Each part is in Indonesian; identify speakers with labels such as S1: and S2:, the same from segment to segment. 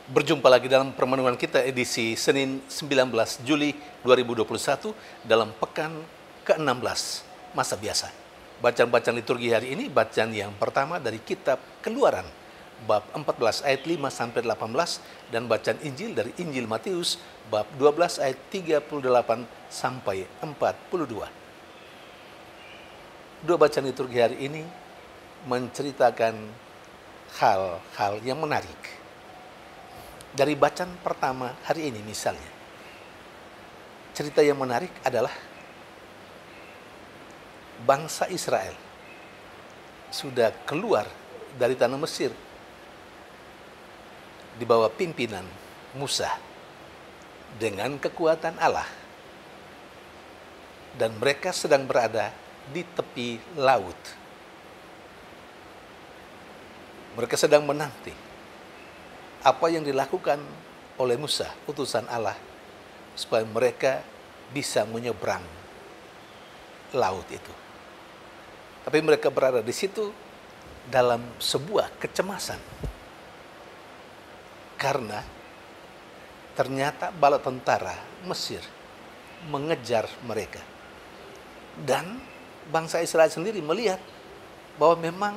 S1: Berjumpa lagi dalam permenungan kita edisi Senin 19 Juli 2021 dalam pekan ke-16 masa biasa. Bacaan-bacaan liturgi hari ini, bacaan yang pertama dari kitab Keluaran bab 14 ayat 5 sampai 18 dan bacaan Injil dari Injil Matius bab 12 ayat 38 sampai 42. Dua bacaan liturgi hari ini menceritakan hal-hal yang menarik. Dari bacaan pertama hari ini misalnya, cerita yang menarik adalah bangsa Israel sudah keluar dari tanah Mesir di bawah pimpinan Musa dengan kekuatan Allah, dan mereka sedang berada di tepi laut. Mereka sedang menanti apa yang dilakukan oleh Musa, utusan Allah, supaya mereka bisa menyeberang laut itu. Tapi mereka berada di situ dalam sebuah kecemasan, karena ternyata bala tentara Mesir mengejar mereka. Dan bangsa Israel sendiri melihat bahwa memang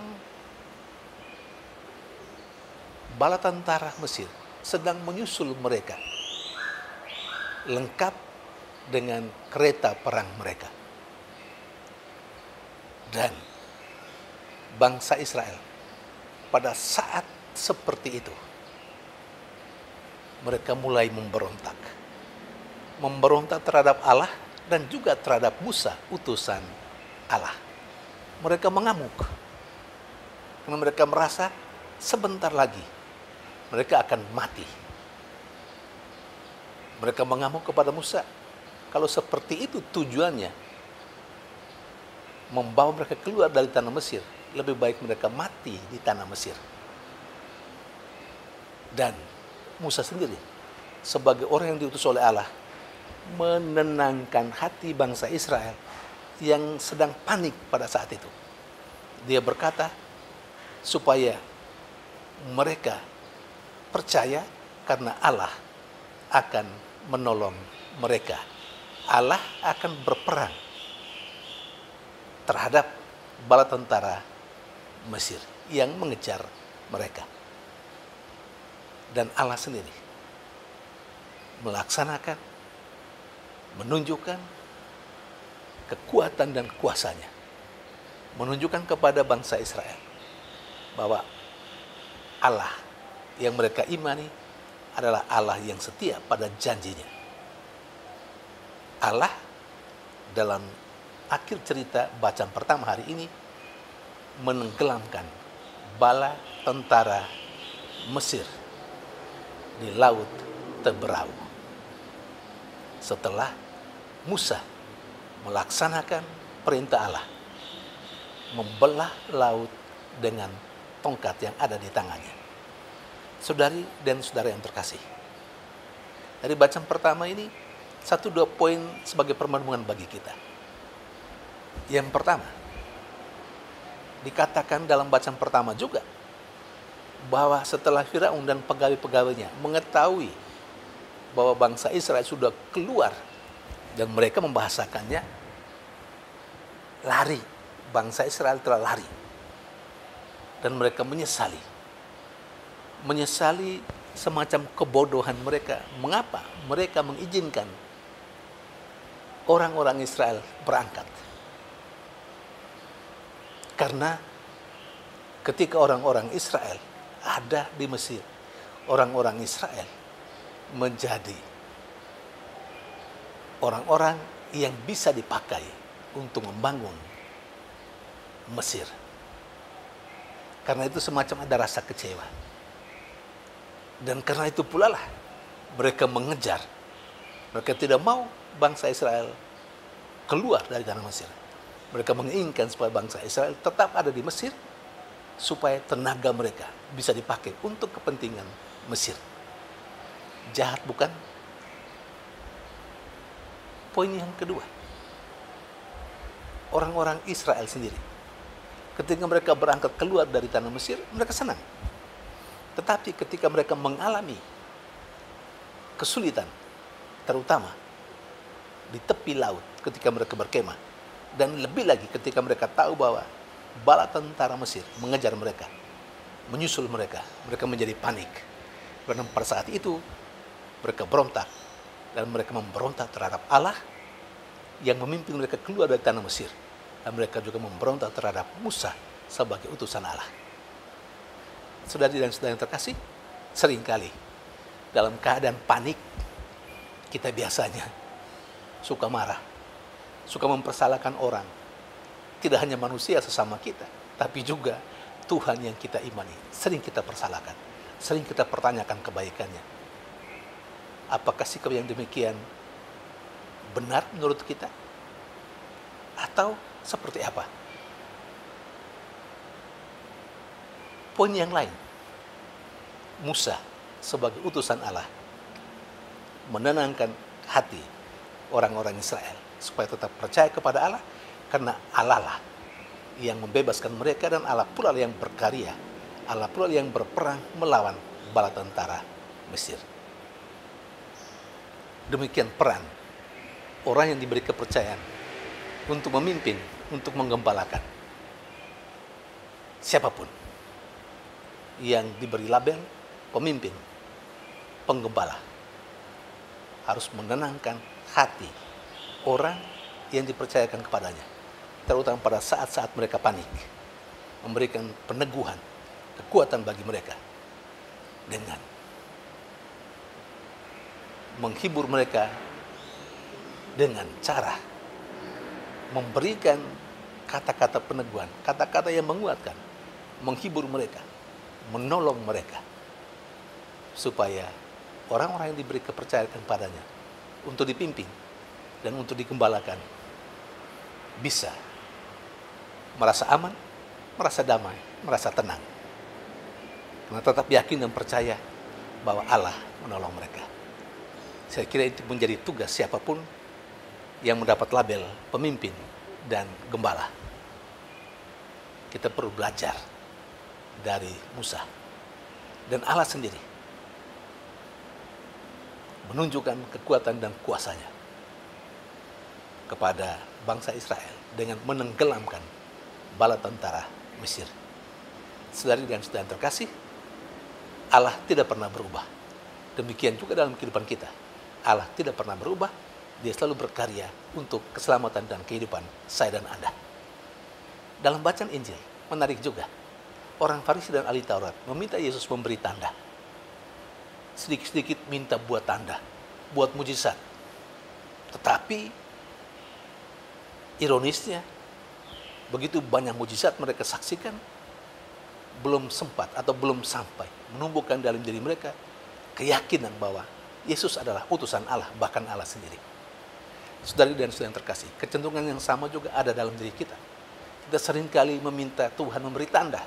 S1: bala tentara Mesir sedang menyusul mereka, lengkap dengan kereta perang mereka. Dan bangsa Israel pada saat seperti itu, mereka mulai memberontak. Memberontak terhadap Allah dan juga terhadap Musa, utusan Allah. Mereka mengamuk, karena mereka merasa sebentar lagi mereka akan mati. Mereka mengamuk kepada Musa. Kalau seperti itu tujuannya, membawa mereka keluar dari tanah Mesir, lebih baik mereka mati di tanah Mesir. Dan Musa sendiri, sebagai orang yang diutus oleh Allah, menenangkan hati bangsa Israel yang sedang panik pada saat itu. Dia berkata, supaya mereka percaya karena Allah akan menolong mereka. Allah akan berperang terhadap bala tentara Mesir yang mengejar mereka. Dan Allah sendiri melaksanakan, menunjukkan kekuatan dan kuasanya, menunjukkan kepada bangsa Israel bahwa Allah yang mereka imani adalah Allah yang setia pada janjinya. Allah dalam akhir cerita bacaan pertama hari ini menenggelamkan bala tentara Mesir di laut Teberau. Setelah Musa melaksanakan perintah Allah, membelah laut dengan tongkat yang ada di tangannya. Saudari dan saudara yang terkasih, dari bacaan pertama ini 1-2 poin sebagai permenungan bagi kita. Yang pertama, dikatakan dalam bacaan pertama juga bahwa setelah Firaun dan pegawai-pegawainya mengetahui bahwa bangsa Israel sudah keluar, dan mereka membahasakannya lari, bangsa Israel telah lari, dan mereka menyesali semacam kebodohan mereka. Mengapa mereka mengizinkan orang-orang Israel berangkat? Karena ketika orang-orang Israel ada di Mesir, orang-orang Israel menjadi orang-orang yang bisa dipakai untuk membangun Mesir. Karena itu semacam ada rasa kecewa. Dan karena itu pula lah mereka mengejar. Mereka tidak mau bangsa Israel keluar dari tanah Mesir. Mereka menginginkan supaya bangsa Israel tetap ada di Mesir, supaya tenaga mereka bisa dipakai untuk kepentingan Mesir. Jahat bukan? Poin yang kedua, orang-orang Israel sendiri, ketika mereka berangkat keluar dari tanah Mesir, mereka senang. Tetapi ketika mereka mengalami kesulitan, terutama di tepi laut ketika mereka berkemah. Dan lebih lagi ketika mereka tahu bahwa bala tentara Mesir mengejar mereka, menyusul mereka, mereka menjadi panik. Karena pada saat itu mereka berontak, dan mereka memberontak terhadap Allah yang memimpin mereka keluar dari tanah Mesir. Dan mereka juga memberontak terhadap Musa sebagai utusan Allah. Saudari dan saudara yang terkasih, seringkali dalam keadaan panik, kita biasanya suka marah, suka mempersalahkan orang. Tidak hanya manusia sesama kita, tapi juga Tuhan yang kita imani. Sering kita persalahkan, sering kita pertanyakan kebaikannya. Apakah sikap yang demikian benar menurut kita? Atau seperti apa? Poin yang lain, Musa sebagai utusan Allah menenangkan hati orang-orang Israel supaya tetap percaya kepada Allah, karena Allah lah yang membebaskan mereka, dan Allah pula yang berkarya, Allah pula yang berperang melawan bala tentara Mesir. Demikian peran orang yang diberi kepercayaan untuk memimpin, untuk menggembalakan. Siapapun yang diberi label pemimpin, penggembala, harus menenangkan hati orang yang dipercayakan kepadanya, terutama pada saat-saat mereka panik, memberikan peneguhan, kekuatan bagi mereka dengan menghibur mereka dengan cara memberikan kata-kata peneguhan, kata-kata yang menguatkan, menghibur mereka, menolong mereka, supaya orang-orang yang diberi kepercayaan padanya untuk dipimpin dan untuk digembalakan bisa merasa aman, merasa damai, merasa tenang, karena tetap yakin dan percaya bahwa Allah menolong mereka. Saya kira itu menjadi tugas siapapun yang mendapat label pemimpin dan gembala. Kita perlu belajar dari Musa, dan Allah sendiri menunjukkan kekuatan dan kuasanya kepada bangsa Israel dengan menenggelamkan bala tentara Mesir. Saudari dan saudara terkasih, Allah tidak pernah berubah. Demikian juga dalam kehidupan kita, Allah tidak pernah berubah. Dia selalu berkarya untuk keselamatan dan kehidupan saya dan Anda. Dalam bacaan Injil, menarik juga, orang Farisi dan ahli Taurat meminta Yesus memberi tanda. Sedikit-sedikit minta buat tanda, buat mujizat. Tetapi ironisnya, begitu banyak mujizat mereka saksikan, belum sempat atau belum sampai menumbuhkan dalam diri mereka keyakinan bahwa Yesus adalah utusan Allah, bahkan Allah sendiri. Saudari dan saudara yang terkasih, kecenderungan yang sama juga ada dalam diri kita. Kita seringkali meminta Tuhan memberi tanda.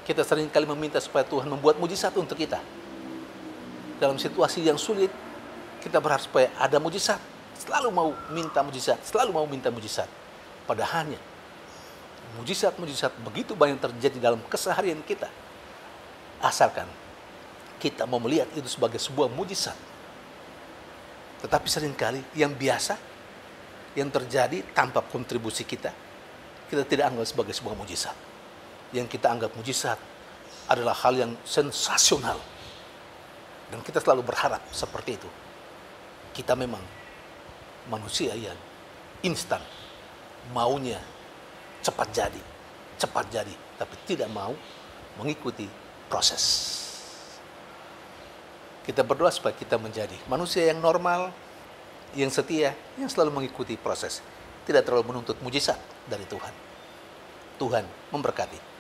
S1: Kita seringkali meminta supaya Tuhan membuat mujizat untuk kita. Dalam situasi yang sulit, kita berharap supaya ada mujizat. Selalu mau minta mujizat, selalu mau minta mujizat. Padahalnya, mujizat-mujizat begitu banyak terjadi dalam keseharian kita. Asalkan kita mau melihat itu sebagai sebuah mujizat. Tetapi seringkali yang biasa, yang terjadi tanpa kontribusi kita, kita tidak anggap sebagai sebuah mujizat. Yang kita anggap mujizat adalah hal yang sensasional. Dan kita selalu berharap seperti itu. Kita memang manusia yang instan, maunya cepat jadi, tapi tidak mau mengikuti proses. Kita berdoa supaya kita menjadi manusia yang normal, yang setia, yang selalu mengikuti proses. Tidak terlalu menuntut mujizat dari Tuhan. Tuhan memberkati.